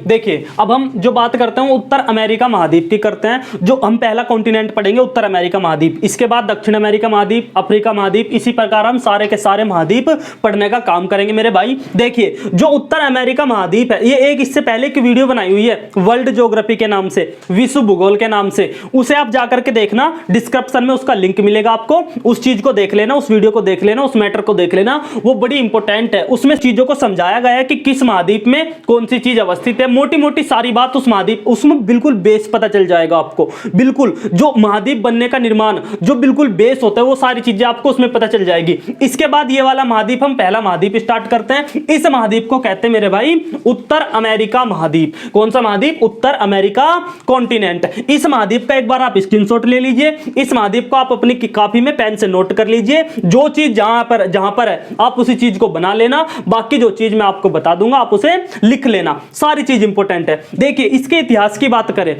देखिए, अब हम जो बात करते हैं उत्तर अमेरिका महाद्वीप की करते हैं। जो हम पहला कॉन्टिनेंट पढ़ेंगे उत्तर अमेरिका महाद्वीप, इसके बाद दक्षिण अमेरिका महाद्वीप, अफ्रीका महाद्वीप, इसी प्रकार हम सारे के सारे महाद्वीप पढ़ने का काम करेंगे मेरे भाई। देखिए, जो उत्तर अमेरिका महाद्वीप है, ये एक इससे पहले की वीडियो बनाई हुई है वर्ल्ड ज्योग्राफी के नाम से, विश्व भूगोल के नाम से, उसे आप जाकर के देखना, डिस्क्रिप्शन में उसका लिंक मिलेगा आपको, उस चीज को देख लेना, उस वीडियो को देख लेना, उस मैटर को देख लेना, वो बड़ी इंपॉर्टेंट है। उसमें चीजों को समझाया गया है कि किस महाद्वीप में कौन सी चीज अवस्थित है, मोटी मोटी सारी बात उस महाद्वीप, उसमें बिल्कुल बेस पता चल जाएगा आपको। बिल्कुल जो महाद्वीप बनने का निर्माण जो बिल्कुल बेस होता है, वो सारी चीजें आपको उसमें पता चल जाएगी। इसके बाद ये वाला महाद्वीप, हम पहला महाद्वीप स्टार्ट करते हैं। इस महाद्वीप को कहते हैं मेरे भाई उत्तर अमेरिका महाद्वीप। कौन सा महाद्वीप? उत्तर अमेरिका कॉन्टिनेंट। इस महाद्वीप का एक बार आप स्क्रीनशॉट ले लीजिए। इस महाद्वीप को आप अपनी कॉपी में पेन से नोट कर लीजिए। जो चीज जहां पर है आप उसी चीज को बना लेना, बाकी जो चीज मैं आपको बता दूंगा आप उसे लिख लेना, सारी चीज इंपॉर्टेंट है। देखिए, इसके इतिहास की बात करें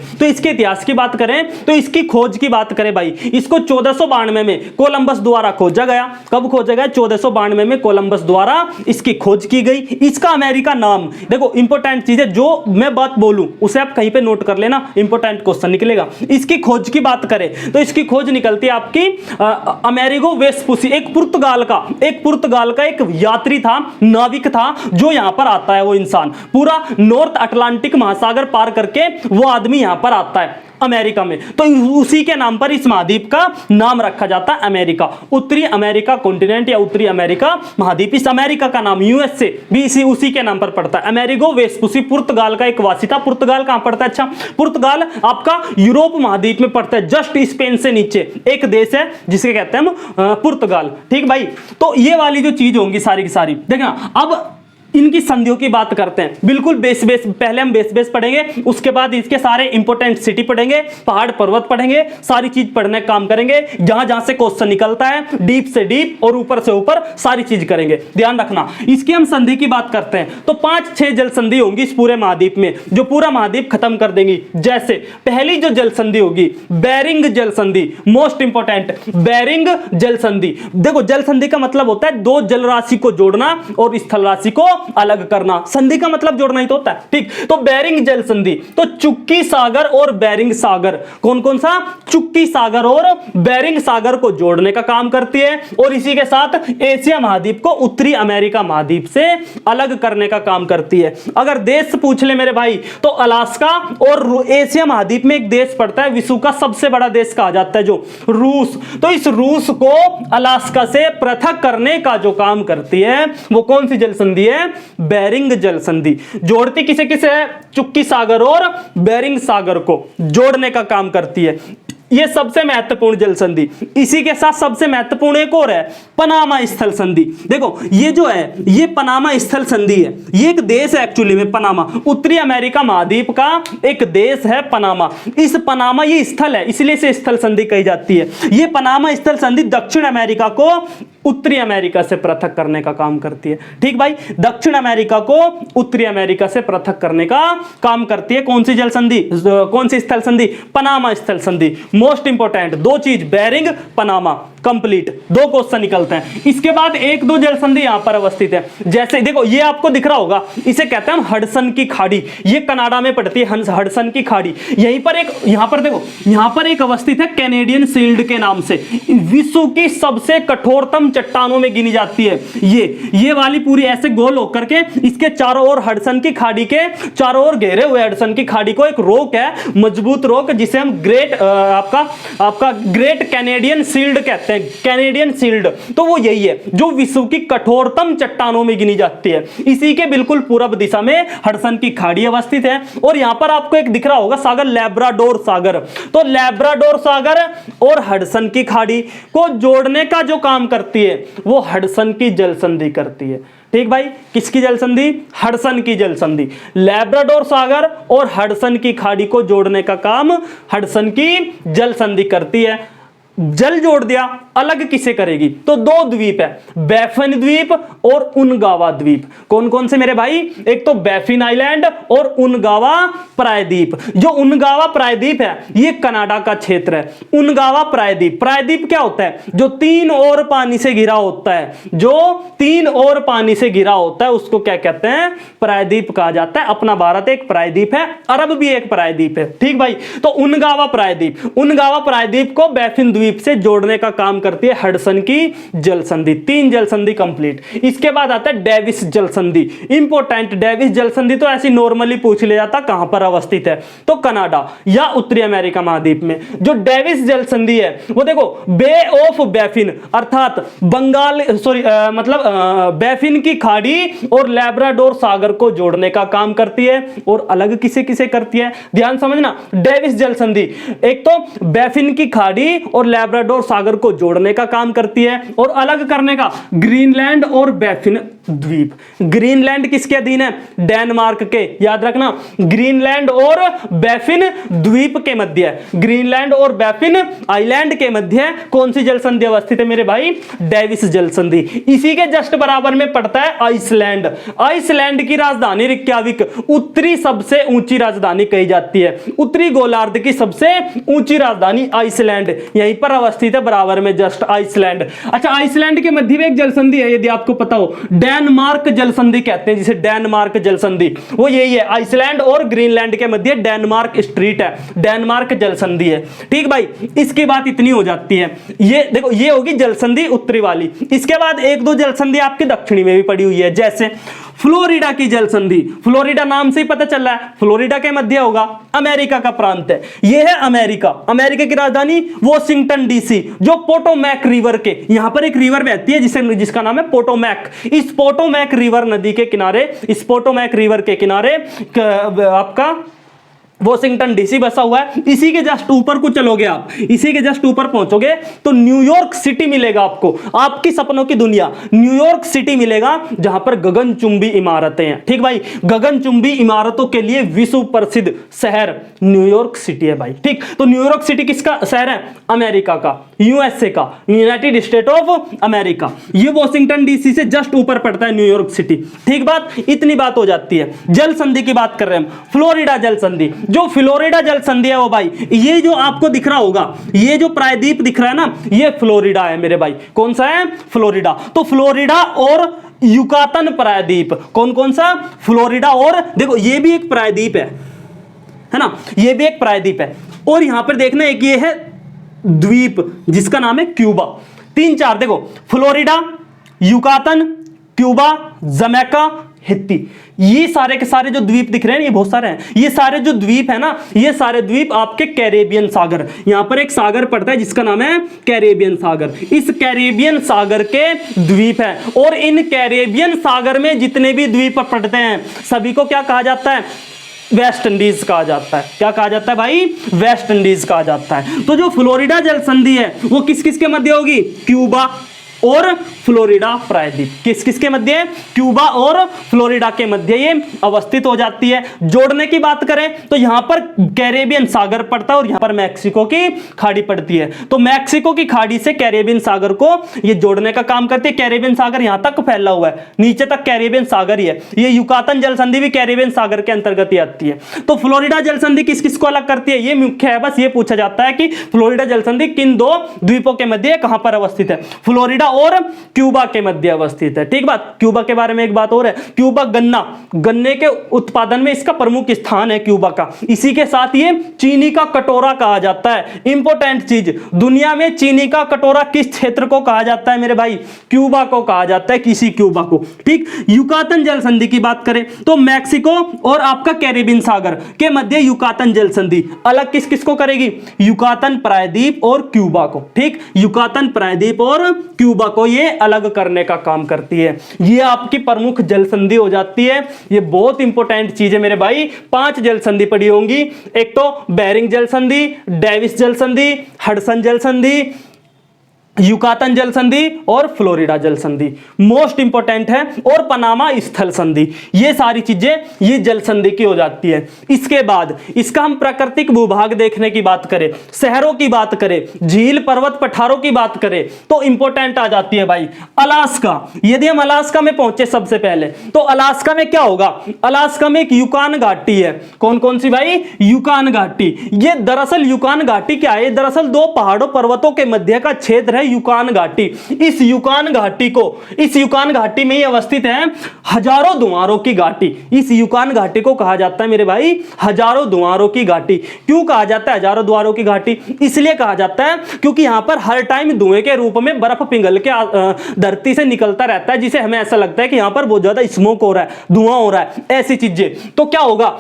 तो इसकी खोज की बात करें भाई, इसको 1492 में कोलंबस द्वारा खोजा गया। कब खोजा गया? 1492 में कोलंबस द्वारा इसकी खोज की गई। इसका अमेरिका नाम, देखो इंपॉर्टेंट चीज है, जो मैं बात बोलूं उसे आप कहीं पे नोट कर लेना, इंपॉर्टेंट क्वेश्चन निकलेगा। इसकी खोज की बात करें तो इसकी खोज निकलती है आपकी अमेरिगो वेस्पुसी, एक पुर्तगाल का एक यात्री था, नाविक था, जो यहां पर आता है। वो इंसान पूरा नॉर्थ अटलांटिक महासागर पार करके वो आदमी यहां पर आता है अमेरिका में, तो उसी के नाम पर इस महाद्वीप का नाम रखा जाता है अमेरिका। उत्तरी अमेरिका कॉन्टिनेंट या उत्तरी अमेरिका महाद्वीप। इस अमेरिका का नाम यूएसए भी उसी के नाम पर पड़ता है। अमेरिगो वेस्पुसी पुर्तगाल का एक वासी था। पुर्तगाल कहां पड़ता है? अच्छा, पुर्तगाल आपका यूरोप महाद्वीप में पड़ता है, जस्ट स्पेन से नीचे एक देश है जिसे कहते हैं हम पुर्तगाल। ठीक भाई, तो ये वाली जो चीज होंगी सारी की सारी देखना। अब इनकी संधियों की बात करते हैं, बिल्कुल बेस पहले हम बेस पढ़ेंगे, उसके बाद इसके सारे इंपॉर्टेंट सिटी पढ़ेंगे, पहाड़ पर्वत पढ़ेंगे, सारी चीज पढ़ने का काम करेंगे। जहां से क्वेश्चन निकलता है डीप से डीप और ऊपर से ऊपर सारी चीज करेंगे, ध्यान रखना। इसकी हम संधि की बात करते हैं तो 5-6 जल संधि होंगी इस पूरे महाद्वीप में, जो पूरा महाद्वीप खत्म कर देंगी। जैसे पहली जो जल संधि होगी बेरिंग जल संधि, मोस्ट इंपॉर्टेंट बेरिंग जल संधि। देखो, जल संधि का मतलब होता है दो जल राशि को जोड़ना और स्थल राशि को अलग करना। संधि का मतलब जोड़ना ही तो होता है। ठीक, तो बेरिंग जल संधि, तो चुक्की सागर और बेरिंग सागर, कौन सा? चुक्की सागर और बेरिंग सागर को जोड़ने का काम करती है, और इसी के साथ एशिया महाद्वीप को उत्तरी अमेरिका महाद्वीप से अलग करने का काम करती है। अगर देश पूछ ले मेरे भाई तो अलास्का और एशिया महाद्वीप में एक देश पड़ता है, विश्व का सबसे बड़ा देश कहा जाता है जो रूस। तो इस रूस को अलास्का से पृथक करने का जो काम करती है वो कौन सी जल संधि है? बेरिंग जल संधि। जोड़ती किसे किसे है? चुक्की सागर और बेरिंग सागर को जोड़ने का काम करती है। ये सबसे महत्वपूर्ण जल संधि। इसी के साथ सबसे महत्वपूर्ण एक और है, पनामा स्थल संधि। देखो, ये जो है ये पनामा स्थल संधि है, ये एक देश है एक्चुअली में पनामा, उत्तरी अमेरिका महाद्वीप का एक देश है पनामा। इस पनामा ये स्थल है, इसलिए इसे स्थल संधि कही जाती है। ये पनामा स्थल संधि दक्षिण अमेरिका को उत्तरी अमेरिका से पृथक करने का काम करती है। ठीक भाई, दक्षिण अमेरिका को उत्तरी अमेरिका से पृथक करने का काम करती है। कौन सी जल संधि, कौन सी स्थल संधि? पनामा स्थल संधि। मोस्ट इंपॉर्टेंट दो चीज, बेरिंग पनामा, कंप्लीट 2 क्वेश्चन निकलते हैं। इसके बाद 1-2 जल संधि यहां पर अवस्थित है। जैसे देखो, ये आपको दिख रहा होगा, इसे कहते हैं हडसन की खाड़ी। ये कनाडा में पड़ती है हडसन की खाड़ी। यहीं पर एक, यहां पर देखो, यहां पर एक अवस्थित है कैनेडियन शील्ड के नाम से, विश्व की सबसे कठोरतम चट्टानों में गिनी जाती है। ये वाली पूरी ऐसे गोल होकर के इसके चारों ओर, हडसन की खाड़ी के चारों ओर घेरे हुए हडसन की खाड़ी को एक रॉक है, मजबूत रॉक, जिसे हम आपका ग्रेट कैनेडियन शील्ड कहते हैं। कैनेडियन शील्ड तो वो यही है जो विश्व की कठोरतम चट्टानों में गिनी जाती है। इसी के बिल्कुल पूर्व दिशा में हडसन की खाड़ी अवस्थित है। और यहां पर आपको एक दिख रहा होगा सागर, लैब्राडोर सागर। तो लैब्राडोर सागर और हडसन की खाड़ी को जोड़ने का जो काम करती है वो हडसन की जल संधि करती है। ठीक भाई, किसकी जल संधि? हडसन की जल संधि। लैब्राडोर सागर और हडसन की खाड़ी को जोड़ने का काम हडसन की जल संधि करती है। जल जोड़ दिया, अलग किसे करेगी? तो दो द्वीप है, बैफिन द्वीप और उनगावा द्वीप। कौन कौन से मेरे भाई? एक तो बैफिन आइलैंड और उनगावा प्रायद्वीप। जो उनगावा प्रायद्वीप है ये कनाडा का क्षेत्र है। उनगावा प्रायद्वीप, प्रायद्वीप क्या होता है? जो तीन और पानी से घिरा होता है, जो तीन और पानी से घिरा होता है उसको क्या कहते हैं? प्रायद्वीप कहा जाता है। अपना भारत एक प्रायद्वीप है, अरब भी एक प्रायद्वीप है। ठीक भाई, तो उनगावा प्रायद्वीप, उनगावा प्रायद्वीप को बैफिन द्वीप से जोड़ने का काम करती है हडसन की जल संधि। तीन जल संधि कंप्लीट। इसके बाद आता है डेविस जल संधि। इंपोर्टेंट, डेविस जल संधि तो ऐसी नॉर्मली पूछ लिया जाता, कहां पर अवस्थित है? तो कनाडा या उत्तरी अमेरिका महाद्वीप में। जो डेविस जल संधि है वो देखो बे ऑफ बैफिन अर्थात बंगाल बैफिन की खाड़ी और लैब्राडोर सागर को जोड़ने का काम करती है। और अलग किसे किसे करती है? ध्यान समझना, डेविस जल संधि एक तो बैफिन की खाड़ी और लैब्राडोर सागर को जोड़ने का काम करती है, और अलग करने का ग्रीनलैंड और बैफिन द्वीप। ग्रीनलैंड किसके अधीन है? डेनमार्क के। याद रखना, ग्रीनलैंड और बैफिन द्वीप के मध्य है। ग्रीनलैंड और बैफिन आइलैंड के मध्य कौन सी जल संधि अवस्थित है मेरे भाई? डेविस जल संधि। इसी के जस्ट बराबर में पड़ता है आइसलैंड। आइसलैंड की राजधानी रिक्याविक उत्तरी सबसे ऊंची राजधानी कही जाती है। उत्तरी गोलार्ध की सबसे ऊंची राजधानी आइसलैंड यहीं पर अवस्थित है, बराबर में जस्ट आइसलैंड। अच्छा, आइसलैंड के मध्य में एक जल संधि है, यदि आपको पता हो, डेनमार्क जल संधि कहते हैं जिसे डेनमार्क जल संधि। वो यही है, आइसलैंड और ग्रीनलैंड के मध्य डेनमार्क स्ट्रीट है, डेनमार्क जल संधि है। ठीक भाई, इसकी बात इतनी हो जाती है। ये देखो, ये होगी जल संधि उत्तरी वाली। इसके बाद एक दो जल संधि आपके दक्षिणी में भी पड़ी हुई है, जैसे फ्लोरिडा की जल संधि। फ्लोरिडा नाम से ही पता चल रहा है, फ्लोरिडा के मध्य होगा, अमेरिका का प्रांत है। यह है अमेरिका। अमेरिका की राजधानी वॉशिंगटन डीसी, जो पोटोमैक रिवर के, यहां पर एक रिवर बहती है जिसका नाम है पोटोमैक। इस पोटोमैक रिवर नदी के किनारे, इस पोटोमैक रिवर के किनारे आपका वॉशिंगटन डीसी बसा हुआ है। इसी के जस्ट ऊपर को चलोगे आप, इसी के जस्ट ऊपर पहुंचोगे तो न्यूयॉर्क सिटी मिलेगा आपको, आपकी सपनों की दुनिया न्यूयॉर्क सिटी मिलेगा, जहां पर गगनचुंबी इमारतें हैं। ठीक भाई, गगनचुंबी इमारतों के लिए विश्व प्रसिद्ध शहर न्यूयॉर्क सिटी है भाई। ठीक, तो न्यूयॉर्क सिटी किसका शहर है? अमेरिका का, यूएसए का, यूनाइटेड स्टेट ऑफ अमेरिका। ये वॉशिंगटन डीसी से जस्ट ऊपर पड़ता है न्यूयॉर्क सिटी। ठीक बात, इतनी बात हो जाती है। जल संधि की बात कर रहे हैं हम, फ्लोरिडा जल संधि। जो फ्लोरिडा जल संधि है वो भाई, ये जो आपको दिख रहा होगा, ये जो प्रायद्वीप दिख रहा है ना, ये फ्लोरिडा है मेरे भाई। कौन सा है? फ्लोरिडा। तो फ्लोरिडा और युकातन प्रायद्वीप, कौन कौन सा? फ्लोरिडा और, देखो ये भी एक प्रायद्वीप है ना, ये भी एक प्रायद्वीप है। और यहां पर देखना एक ये है द्वीप जिसका नाम है क्यूबा। तीन चार देखो, फ्लोरिडा, युकातन, क्यूबा, जमैका, हित्ती, ये सारे के सारे जो द्वीप दिख रहे हैं, ये बहुत सारे हैं। ये सारे जो द्वीप है ना, ये सारे द्वीप आपके कैरेबियन सागर, यहां पर एक सागर पड़ता है जिसका नाम है कैरेबियन सागर। इस कैरेबियन सागर के द्वीप है, और इन कैरेबियन सागर में जितने भी द्वीप पड़ते हैं सभी को क्या कहा जाता है? वेस्ट इंडीज कहा जाता है। क्या कहा जाता है भाई? वेस्ट इंडीज कहा जाता है। तो जो फ्लोरिडा जल संधि है वो किस किस के मध्य होगी? क्यूबा और फ्लोरिडा प्रायद्वीप। किस किस के मध्य? क्यूबा और फ्लोरिडा के मध्य ये अवस्थित हो जाती है। जोड़ने की बात करें तो यहां पर कैरेबियन सागर पड़ता है और यहां पर मैक्सिको की खाड़ी पड़ती है। तो मैक्सिको की खाड़ी से कैरेबियन सागर को ये जोड़ने का काम करती है। कैरेबियन सागर यहां तक फैला हुआ है, नीचे तक कैरेबियन सागर ही है। ये युकातन जल संधि भी कैरेबियन सागर के अंतर्गत ही आती है। तो फ्लोरिडा जल संधि किस किस को अलग करती है? ये मुख्य है, बस ये पूछा जाता है कि फ्लोरिडा जल संधि किन दो द्वीपों के मध्य कहां पर अवस्थित है? फ्लोरिडा और क्यूबा के मध्य अवस्थित है। ठीक बात। क्यूबा के बारे में एक बात और है, क्यूबा गन्ने के उत्पादन में इसका प्रमुख स्थान है क्यूबा का। इसी के साथ ये चीनी का कटोरा कहा जाता है। इंपॉर्टेंट चीज, दुनिया में चीनी का कटोरा किस क्षेत्र को कहा जाता है मेरे भाई? क्यूबा को कहा जाता है, किसी क्यूबा को। ठीक। युकातन जल संधि की बात करें तो मैक्सिको और आपका कैरेबियन सागर के मध्य युकातन जल संधि अलग किस किस को करेगी? युकातन प्रायद्वीप और क्यूबा को। ठीक, युकातन प्रायद्वीप और क्यूबा को ये अलग करने का काम करती है। ये आपकी प्रमुख जल संधि हो जाती है। ये बहुत इंपॉर्टेंट चीज है मेरे भाई। 5 जल संधि पड़ी होंगी। एक तो बेरिंग जल संधि, डेविस जल संधि, हडसन जल संधि, युकातन जल संधि और फ्लोरिडा जल संधि मोस्ट इंपॉर्टेंट है, और पनामा स्थल संधि। ये सारी चीजें ये जल संधि की हो जाती है। इसके बाद इसका हम प्राकृतिक भूभाग देखने की बात करें, शहरों की बात करें, झील पर्वत पठारों की बात करें, तो इंपॉर्टेंट आ जाती है भाई अलास्का। यदि हम अलास्का में पहुंचे सबसे पहले, तो अलास्का में क्या होगा, अलास्का में एक युकान घाटी है। कौन कौन सी भाई, युकान घाटी। ये दरअसल युकान घाटी क्या है, दरअसल दो पहाड़ों पर्वतों के मध्य का क्षेत्र है युकान घाटी। इस युकान घाटी में ही अवस्थित है हजारों दुआरों की घाटी। इस युकान घाटी को कहा जाता है मेरे भाई हजारों दुआरों की घाटी। क्यों कहा जाता है हजारों दुआरों की घाटी, इसलिए कहा जाता है क्योंकि यहां पर हर टाइम धुएं के रूप में बर्फ पिघल के धरती से निकलता रहता है, जिसे हमें ऐसा लगता है कि यहां पर बहुत ज्यादा स्मोक हो रहा है, धुआं हो रहा है, ऐसी चीजें। तो क्या होगा,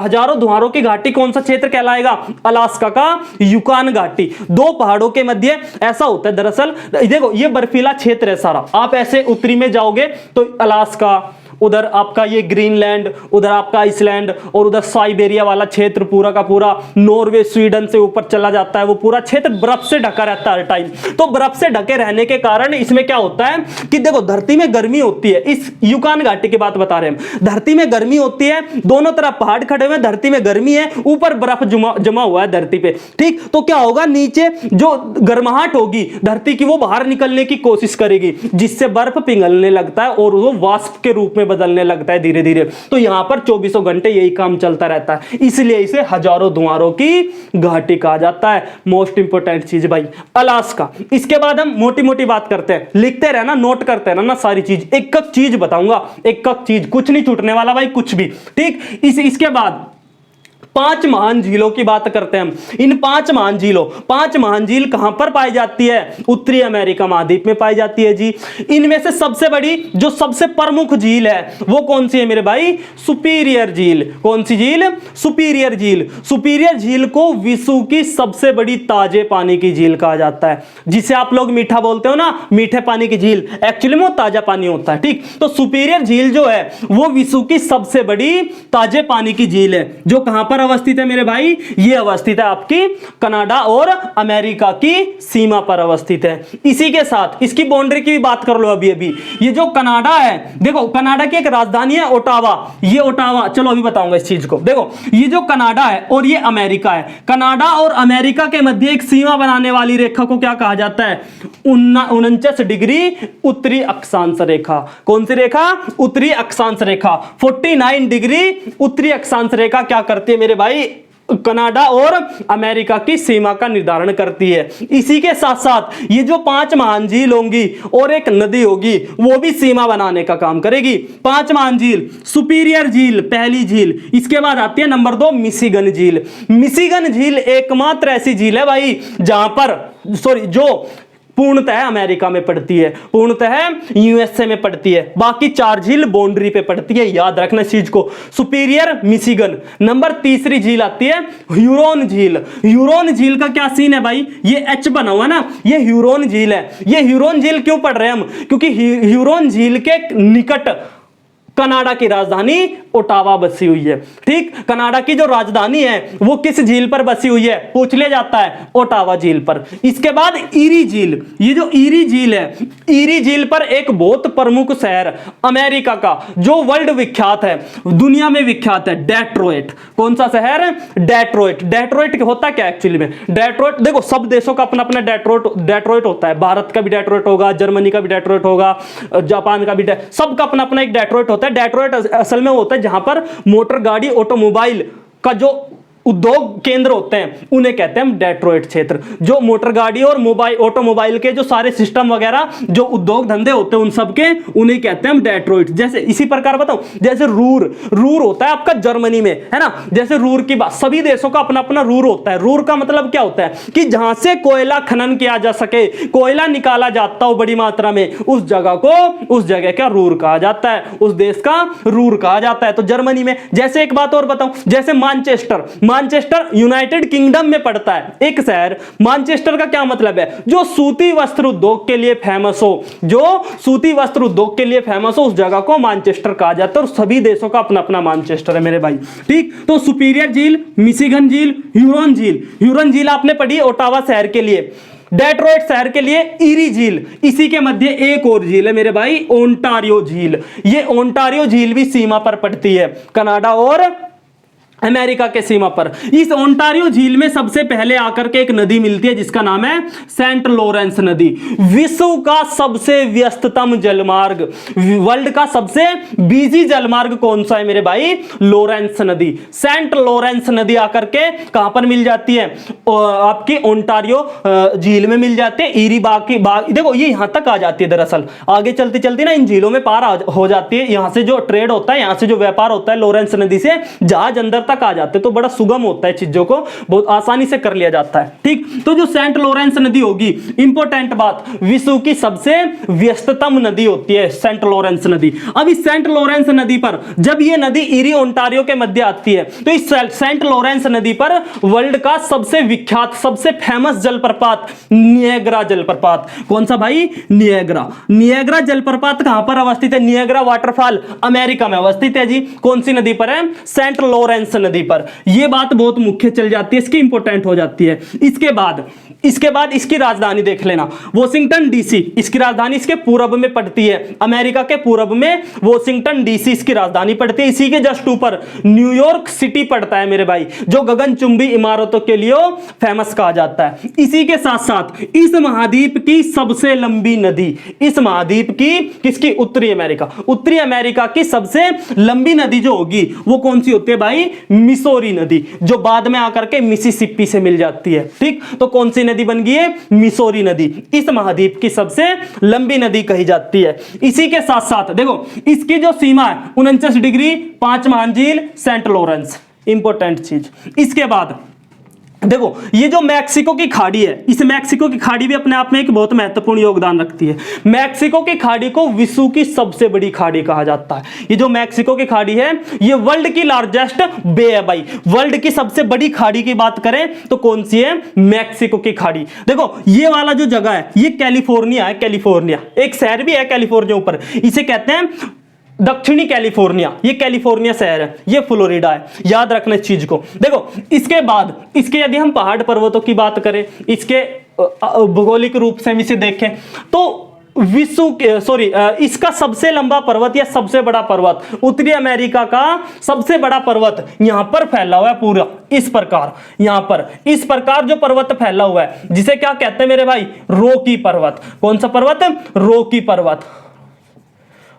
हजारों दुआरों की घाटी कौन सा क्षेत्र कहलाएगा, अलास्का का युकान घाटी। दो पहाड़ों के मध्य ऐसा होता है। दरअसल देखो ये बर्फीला क्षेत्र है सारा, आप ऐसे उत्तरी में जाओगे तो अलास्का, उधर आपका ये ग्रीनलैंड, उधर आपका आइसलैंड, और उधर साइबेरिया वाला क्षेत्र पूरा का पूरा नॉर्वे स्वीडन से ऊपर चला जाता है। वो पूरा क्षेत्र बर्फ से ढका रहता है हर टाइम। तो बर्फ से ढके रहने के कारण इसमें क्या होता है कि देखो धरती में गर्मी होती है। इस युकान घाटी की बात बता रहे हैं, धरती में गर्मी होती है, दोनों तरफ पहाड़ खड़े हुए, धरती में गर्मी है, ऊपर बर्फ जमा हुआ है धरती पे, ठीक। तो क्या होगा, नीचे जो गर्माहट होगी धरती की वो बाहर निकलने की कोशिश करेगी, जिससे बर्फ पिघलने लगता है और वो वाष्प के रूप में बदलने लगता है धीरे धीरे। तो यहां पर 24 घंटे यही काम चलता रहता है, इसलिए इसे हजारों दुआरों की घाटी कहा जाता है। मोस्ट इंपोर्टेंट चीज भाई अलास्का। इसके बाद हम मोटी मोटी बात करते हैं, लिखते रहना, नोट करते रहना ना सारी चीज, एक एक चीज बताऊंगा, एक एक चीज, कुछ नहीं छूटने वाला भाई, कुछ भी, ठीक। इसके बाद 5 महान झीलों की बात करते हैं हम। इन 5 महान झील कहां पर पाई जाती है, उत्तरी अमेरिका महाद्वीप में पाई जाती है जी। इनमें से सबसे बड़ी जो सबसे प्रमुख झील है वो कौन सी है मेरे भाई, सुपीरियर झील। कौन सी झील, सुपीरियर झील। सुपीरियर झील को विश्व की सबसे बड़ी ताजे पानी की झील कहा जाता है, जिसे आप लोग मीठा बोलते हो ना, मीठे पानी की झील, एक्चुअली में वो ताजा पानी होता है, ठीक। तो सुपीरियर झील जो है वो विश्व की सबसे बड़ी ताजे पानी की झील है, जो कहां पर अवस्थित है मेरे भाई, ये अवस्थित है आपकी कनाडा और अमेरिका की सीमा पर अवस्थित है। इसी के साथ इसकी बाउंड्री की भी बात कर लो अभी अभी। ये जो कनाडा है, देखो कनाडा की एक राजधानी है ओटावा, ये ओटावा, चलो अभी बताऊंगा इस चीज को। देखो ये जो कनाडा है और ये अमेरिका है, कनाडा और अमेरिका के मध्य एक सीमा बनाने वाली रेखा को क्या कहा जाता है, 49 डिग्री उत्तरी अक्षांश रेखा। कौन सी रेखा, उत्तरी अक्षांश रेखा। 49 डिग्री उत्तरी अक्षांश रेखा क्या करती है मेरे भाई, कनाडा और अमेरिका की सीमा का निर्धारण करती है। इसी के साथ साथ ये जो 5 महान झील होंगी और एक नदी होगी, वो भी सीमा बनाने का काम करेगी। 5 महान झील, सुपीरियर झील पहली झील, इसके बाद आती है नंबर 2 मिशिगन झील। मिशिगन झील एकमात्र ऐसी झील है भाई जहां पर जो पूर्णतः अमेरिका में पड़ती है, पूर्णतः यूएसए में पड़ती है, बाकी 4 झील बाउंड्री पे पड़ती है, याद रखना इस चीज को। Superior, Michigan. नंबर तीसरी झील आती है ह्यूरोन झील। ह्यूरोन झील का क्या सीन है भाई, ये एच बना हुआ ना, ये ह्यूरोन झील है। ये ह्यूरोन झील क्यों पढ़ रहे हैं हम, क्योंकि ह्यूरोन झील के निकट कनाडा की राजधानी ओटावा बसी हुई है, ठीक। कनाडा की जो राजधानी है वो किस झील पर बसी हुई है, पूछ लिया जाता है, ओटावा झील पर। इसके बाद ईरी झील। ये जो ईरी झील है, ईरी झील पर एक बहुत प्रमुख शहर अमेरिका का जो वर्ल्ड विख्यात है, दुनिया में विख्यात है, डेट्रॉइट। कौन सा शहर, डेट्रॉइट। डेट्रॉइट होता क्या एक्चुअली में, डेट्रॉइट देखो सब देशों का अपना अपना डेट्रॉइट होता है। भारत का भी डेट्रॉइट होगा, जर्मनी का भी डेट्रॉइट होगा, जापान का भी, सबका अपना अपना एक डेट्रॉइट होता है। डेट्रॉइट असल में होता है जहां पर मोटर गाड़ी ऑटोमोबाइल का जो उद्योग केंद्र होते हैं उन्हें कहते हैं हम डेट्रॉइट क्षेत्र। जो मोटर गाड़ी और ऑटोमोबाइल के जो सारे सिस्टम वगैरह जो उद्योग धंधे होते हैं उन सब के उन्हें कहते हैं हम डेट्रॉइट। जैसे इसी प्रकार बताऊं, जैसे रूर होता है आपका जर्मनी में, है ना। जैसे रूर की बात, सभी देशों का अपना अपना रूर होता है। रूर का मतलब क्या होता है कि जहां से कोयला खनन किया जा सके, कोयला निकाला जाता हो बड़ी मात्रा में, उस जगह का रूर कहा जाता है, उस देश का रूर कहा जाता है। तो जर्मनी में, जैसे एक बात और बताऊं, जैसे मानचेस्टर यूनाइटेड किंगडम में पड़ता है एक शहर। मानचेस्टर का क्या मतलब है, जो सूती वस्त्र उद्योग के लिए फेमस हो, जो सूती वस्त्र उद्योग के लिए फेमस हो, उस जगह को मानचेस्टर कहा जाता है। और सभी देशों का अपना अपना मानचेस्टर है मेरे भाई, ठीक। तो सुपीरियर झील, मिशिगन झील, ह्यूरोन झील। ह्यूरोन झील आपने पढ़ी ओटावा शहर के लिए, डेट्रॉइट शहर के लिए ईरी झील, इसी के मध्य एक और झील है मेरे भाई, ओंटारियो झील। ये ओंटारियो झील भी सीमा पर पड़ती है कनाडा और अमेरिका के सीमा पर। इस ओंटारियो झील में सबसे पहले आकर के एक नदी मिलती है जिसका नाम है सेंट लॉरेंस नदी। विश्व का सबसे व्यस्ततम जलमार्ग, वर्ल्ड का सबसे बिजी जलमार्ग कौन सा है मेरे भाई? लॉरेंस नदी। सेंट लॉरेंस नदी आकर के कहां पर मिल जाती है? आपकी ओंटारियो झील में मिल जाती है। ईरी बाकी देखो ये यहां तक आ जाती है, दरअसल आगे चलती चलती ना इन झीलों में पार हो जाती है। यहां से जो ट्रेड होता है, यहां से जो व्यापार होता है, लॉरेंस नदी से जहाज अंदर तक आ जाते तो बड़ा सुगम होता है, चीजों को बहुत आसानी से कर लिया जाता है। ठीक, तो जो सेंट लॉरेंस नदी होगी, इंपॉर्टेंट बात, विश्व की सबसे व्यस्ततम नदी होती है सेंट लॉरेंस नदी। अब इस सेंट लॉरेंस नदी पर जब ये नदी ईरी ओंटारियो के मध्य आती है तो इस सेंट लॉरेंस नदी पर वर्ल्ड का सबसे विख्यात, सबसे फेमस जलप्रपात नियाग्रा जलप्रपात। कौन सा भाई? नियाग्रा। नियाग्रा जलप्रपात कहां पर अवस्थित है? नियाग्रा वाटरफॉल अमेरिका में अवस्थित है जी। कौन सी नदी पर है? सेंट लॉरेंस नदी पर। यह बात बहुत मुख्य चल जाती है, इसकी इंपॉर्टेंट हो जाती है। इसके बाद इसकी राजधानी देख लेना, वॉशिंगटन डीसी। इसकी राजधानी इसके पूर्व में पड़ती है, अमेरिका के पूर्व में वॉशिंगटन डीसी इसकी राजधानी पड़ती है। इसी के जस्ट ऊपर न्यूयॉर्क सिटी पड़ता है मेरे भाई, जो गगनचुंबी इमारतों के लिए फेमस कहा जाता है। इसी के साथ साथ इस महाद्वीप की सबसे लंबी नदी, इस महाद्वीप की, किसकी? उत्तरी अमेरिका। उत्तरी अमेरिका की सबसे लंबी नदी जो होगी वो कौन सी होती है भाई? मिसौरी नदी, जो बाद में आकर के मिसिसिपी से मिल जाती है। ठीक, तो कौन सी नदी बन गई है? मिसौरी नदी। इस महाद्वीप की सबसे लंबी नदी कही जाती है। इसी के साथ साथ देखो इसकी जो सीमा है 49 डिग्री, 5 महान झील, सेंट लॉरेंस, इंपॉर्टेंट चीज। इसके बाद देखो ये जो मैक्सिको की खाड़ी है, इस मैक्सिको की खाड़ी भी अपने आप में एक बहुत महत्वपूर्ण योगदान रखती है। मैक्सिको की खाड़ी को विश्व की सबसे बड़ी खाड़ी कहा जाता है। ये जो मैक्सिको की खाड़ी है ये वर्ल्ड की लार्जेस्ट बे है भाई। वर्ल्ड की सबसे बड़ी खाड़ी की बात करें तो कौन सी है? मैक्सिको की खाड़ी। देखो ये वाला जो जगह है ये कैलिफोर्निया है। कैलिफोर्निया एक शहर भी है कैलिफोर्निया ऊपर, इसे कहते हैं दक्षिणी कैलिफोर्निया। ये कैलिफोर्निया शहर है, ये फ्लोरिडा है, याद रखना इस चीज को। देखो इसके बाद इसके यदि हम पहाड़ पर्वतों की बात करें, इसके भौगोलिक रूप से हम इसे देखें तो इसका सबसे लंबा पर्वत या सबसे बड़ा पर्वत, उत्तरी अमेरिका का सबसे बड़ा पर्वत यहां पर फैला हुआ है पूरा इस प्रकार। यहां पर इस प्रकार जो पर्वत फैला हुआ है जिसे क्या कहते हैं मेरे भाई? रॉकी पर्वत। कौन सा पर्वत? रॉकी पर्वत।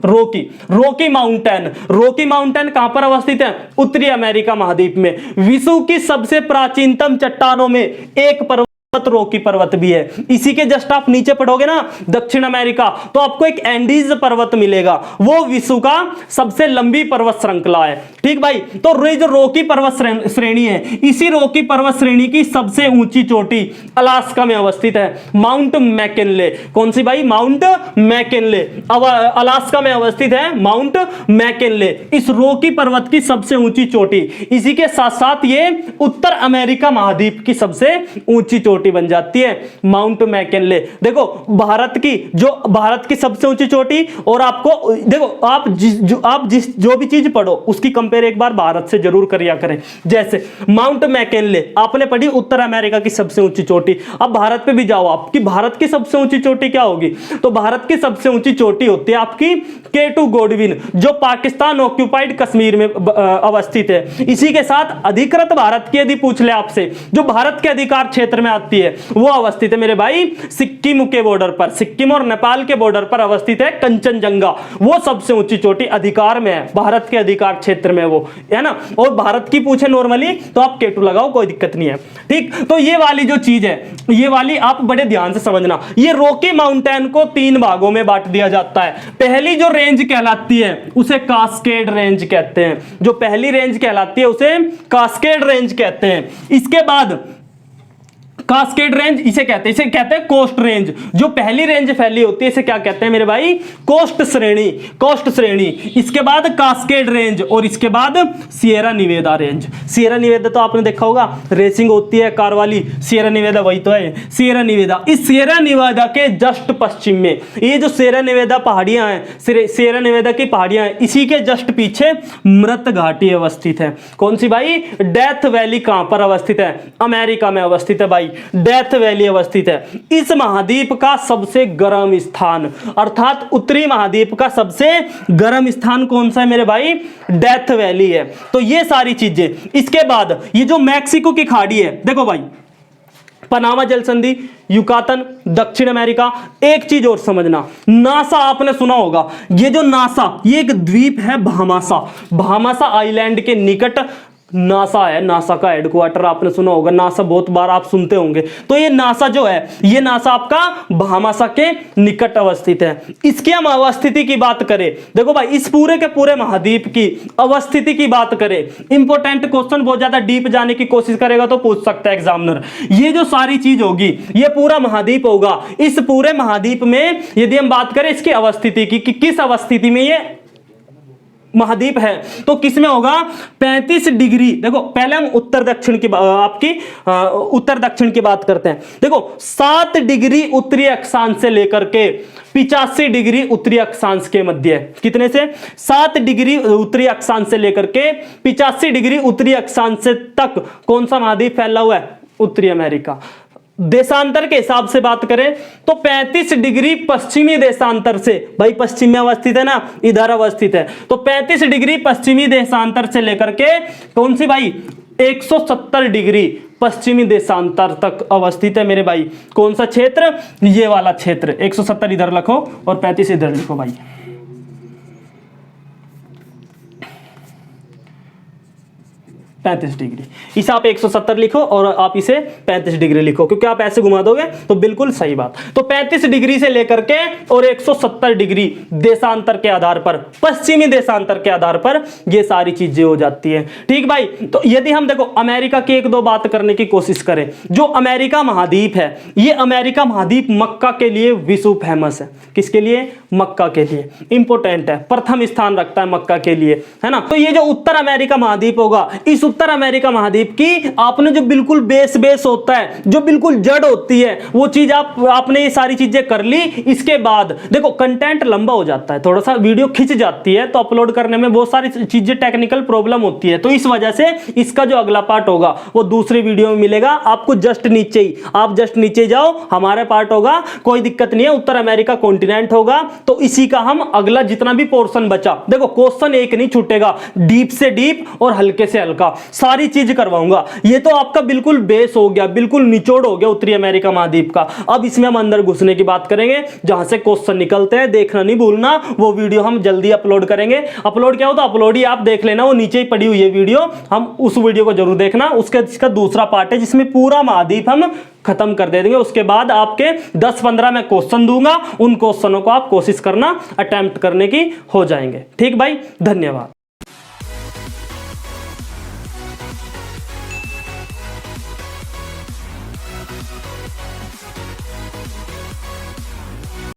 Rocky mountain. रॉकी माउंटेन कहां पर अवस्थित है? उत्तरी अमेरिका महाद्वीप में। विश्व की सबसे प्राचीनतम चट्टानों में एक पर्वत रॉकी पर्वत भी है। इसी के जस्ट आप नीचे पढ़ोगे ना दक्षिण अमेरिका तो आपको एक एंडीज पर्वत मिलेगा, वो विश्व का सबसे लंबी पर्वत श्रृंखला है। ठीक भाई, तो ये जो रॉकी पर्वत श्रेणी है, इसी रॉकी पर्वत श्रेणी की सबसे ऊंची चोटी अलास्का में अवस्थित है, माउंट मैकिनले। कौन सी भाई? Mount McKinley. अलास्का में अवस्थित है माउंट मैकिनले, इस रॉकी पर्वत की सबसे ऊंची चोटी। इसी के साथ साथ ये उत्तर अमेरिका महाद्वीप की सबसे ऊंची चोटी बन जाती है, माउंट मैकिनले। देखो भारत की सबसे ऊंची चोटी, और आपको देखो आप जो भी चीज पढ़ो उसकी कंपेयर एक बार भारत से जरूर करिया करें। जैसे माउंट मैकिनले आपने पढ़ी, उत्तर अमेरिका की सबसे ऊंची चोटी। अब भारत पे भी जाओ आपकी भारत की सबसे ऊंची चोटी क्या होगी? तो भारत की सबसे ऊंची चोटी होती है आपकी K2 गोडविन, जो पाकिस्तान ऑक्यूपाइड कश्मीर में अवस्थित है। इसी के साथ अधिकृत भारत की यदि पूछ ले आपसे, जो भारत के अधिकार क्षेत्र में आती है, वो अवस्थित है मेरे भाई सिक्किम के बॉर्डर पर, सिक्किम और नेपाल के बॉर्डर पर अवस्थित है कंचनजंगा। वो सबसे ऊंची चोटी अधिकार में है, भारत के अधिकार क्षेत्र में वो है ना। और भारत की पूछे नॉर्मली तो आप K2 लगाओ, कोई दिक्कत नहीं है। ठीक, तो ये वाली जो चीज है, ये वाली आप बड़े ध्यान से समझना। ये रॉकी माउंटेन को 3 भागों में बांट दिया जाता है। पहली जो रेंज कहलाती है उसे कास्केड रेंज कहते हैं। जो पहली रेंज कहलाती है उसे कास्केड रेंज कहते हैं। इसके बाद कास्केड रेंज इसे कहते हैं कोस्ट रेंज। जो पहली रेंज फैली होती है इसे क्या कहते हैं मेरे भाई? कोस्ट श्रेणी। इसके बाद कास्केड रेंज, और इसके बाद Sierra Nevada range. Sierra Nevada तो आपने देखा होगा, रेसिंग होती है कार वाली, सिएरा निवेदा वही तो है, सिएरा निवेदा। इस सिएरा निवेदा के जस्ट पश्चिम में ये जो सिएरा निवेदा पहाड़ियां हैं, सिएरा निवेदा की पहाड़ियां हैं, इसी के जस्ट पीछे मृत घाटी अवस्थित है। कौन सी भाई? Death valley. कहां पर अवस्थित है? अमेरिका में अवस्थित है भाई। डेथ वैली अवस्थित है। इस महाद्वीप का सबसे गर्म स्थान, अर्थात उत्तरी महाद्वीप का सबसे गर्म स्थान कौन सा है मेरे भाई? डेथ वैली है। तो ये सारी चीजें, इसके बाद ये जो मैक्सिको की खाड़ी है, देखो भाई, पनामा जल संधि, युकातन, दक्षिण अमेरिका। एक चीज और समझना, नासा आपने सुना होगा, ये जो नासा, ये एक द्वीप है बहामासा, बहामासा आइलैंड के निकट नासा है। नासा का हेडक्वार्टर आपने सुना होगा, नासा बहुत बार आप सुनते होंगे। तो ये नासा जो है, ये नासा आपका बहामासा के निकट अवस्थित है। इसकी हम अवस्थिति की बात करें, देखो भाई, इस पूरे के पूरे महाद्वीप की अवस्थिति की बात करें, इंपॉर्टेंट क्वेश्चन, बहुत ज्यादा डीप जाने की कोशिश करेगा तो पूछ सकता है एग्जामिनर। ये जो सारी चीज होगी, ये पूरा महाद्वीप होगा। इस पूरे महाद्वीप में यदि हम बात करें इसकी अवस्थिति की, कि किस अवस्थिति में ये महाद्वीप है, तो किसमें होगा? 35 डिग्री। देखो पहले हम उत्तर दक्षिण की आपकी उत्तर दक्षिण की बात करते हैं। देखो 7 डिग्री उत्तरी अक्षांश से लेकर के 85 डिग्री उत्तरी अक्षांश के मध्य। कितने से? 7 डिग्री उत्तरी अक्षांश से लेकर के 85 डिग्री उत्तरी अक्षांश से तक कौन सा महाद्वीप फैला हुआ है? उत्तरी अमेरिका। देशांतर के हिसाब से बात करें तो 35 डिग्री पश्चिमी देशांतर से, भाई पश्चिम में अवस्थित है ना, इधर अवस्थित है, तो 35 डिग्री पश्चिमी देशांतर से लेकर के कौन सी भाई? 170 डिग्री पश्चिमी देशांतर तक अवस्थित है मेरे भाई। कौन सा क्षेत्र? ये वाला क्षेत्र। 170 इधर लिखो और 35 इधर लिखो भाई। डिग्री, इसे आप 170 लिखो और आप इसे 35 डिग्री लिखो, क्योंकि आप ऐसे घुमा दोगे तो बिल्कुल सही बात। तो 35 डिग्री से लेकर के और 170 डिग्री देशांतर के आधार पर, पश्चिमी देशांतर के आधार पर ये सारी चीजें हो जाती है। ठीक भाई, तो यदि हम देखो अमेरिका की एक दो बात करने की कोशिश करें, जो अमेरिका महाद्वीप है, ये अमेरिका महाद्वीप मक्का के लिए विश्व फेमस है। किसके लिए? मक्का के लिए। इंपोर्टेंट है, प्रथम स्थान रखता है मक्का के लिए, है ना। तो ये जो उत्तर अमेरिका महाद्वीप होगा, इस उत्तर अमेरिका महाद्वीप की आपने जो बिल्कुल बेस होता है, जो बिल्कुल जड़ होती है, वो चीज आपने ये सारी चीजें कर ली। इसके बाद देखो कंटेंट लंबा हो जाता है, थोड़ा सा वीडियो खिंच जाती है, तो अपलोड करने में बहुत सारी चीजें टेक्निकल प्रॉब्लम होती है। तो इस वजह से इसका जो अगला पार्ट होगा वो दूसरी वीडियो में मिलेगा आपको। जस्ट नीचे ही, आप जस्ट नीचे जाओ, हमारा पार्ट होगा, कोई दिक्कत नहीं है, उत्तर अमेरिका कॉन्टिनेंट होगा। तो इसी का हम अगला जितना भी पोर्शन बचा, देखो क्वेश्चन एक नहीं छूटेगा, डीप से डीप और हल्के से हल्का सारी चीज करवाऊंगा। ये तो आपका बिल्कुल बेस हो गया, बिल्कुल निचोड़ हो गया उत्तरी अमेरिका महाद्वीप का। अब इसमें हम अंदर घुसने की बात करेंगे, जहां से क्वेश्चन निकलते हैं, देखना नहीं भूलना। वो वीडियो हम जल्दी अपलोड करेंगे। अपलोड क्या हो तो अपलोड ही आप देख लेना, वो नीचे ही पड़ी हुई है वीडियो, हम उस वीडियो को जरूर देखना। इसका दूसरा पार्ट है जिसमें पूरा महाद्वीप हम खत्म कर दे देंगे। उसके बाद आपके 10-15 मैं क्वेश्चन दूंगा, उन क्वेश्चनों को आप कोशिश करना, अटेम्प्ट करने की हो जाएंगे। ठीक भाई, धन्यवाद।